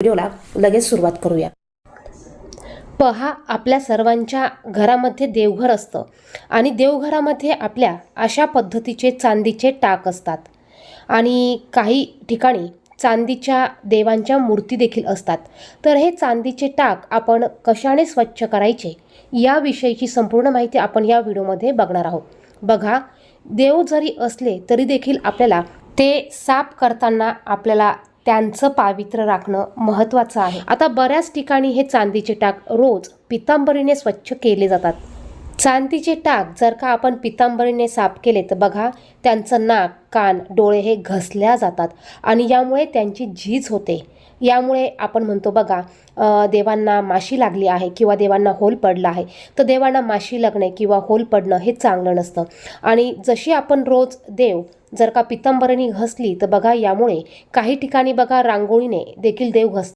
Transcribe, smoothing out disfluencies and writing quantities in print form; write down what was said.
व्हिडिओला लगेच सुरुवात करूया। पहा, आपल्या सर्वांच्या घरामध्ये देवघर असतं आणि देवघरामध्ये आपल्या अशा पद्धतीचे चांदीचे टाक असतात आणि काही ठिकाणी चांदीच्या देवांच्या मूर्ती देखील असतात। तर हे चांदीचे टाक आपण कशाने स्वच्छ करायचे याविषयीची संपूर्ण माहिती आपण या व्हिडिओमध्ये बघणार आहोत। बघा, देव जरी असले तरी देखील आपल्याला ते साफ करताना आपल्याला त्यांचं पावित्र्य राखणं महत्त्वाचं आहे। आता बऱ्याच ठिकाणी हे चांदीचे टाक रोज पितांबरीने स्वच्छ केले जातात। चांदीचे टाक जर का आपण पितांबरीने साफ केले तर बघा, त्यांचं नाक, कान, डोळे हे घसल्या जातात आणि यामुळे त्यांची झीज होते। यामुळे आपण म्हणतो बघा, देवांना माशी लागली आहे किंवा देवांना होल पडला आहे, तर देवांना माशी लागणे किंवा होल पडणं हे चांगलं नसतं। आणि जशी आपण रोज देव जर का पितांबरीने घसली तर बघा, यामुळे काही ठिकाणी बघा रांगोळीने देखील देव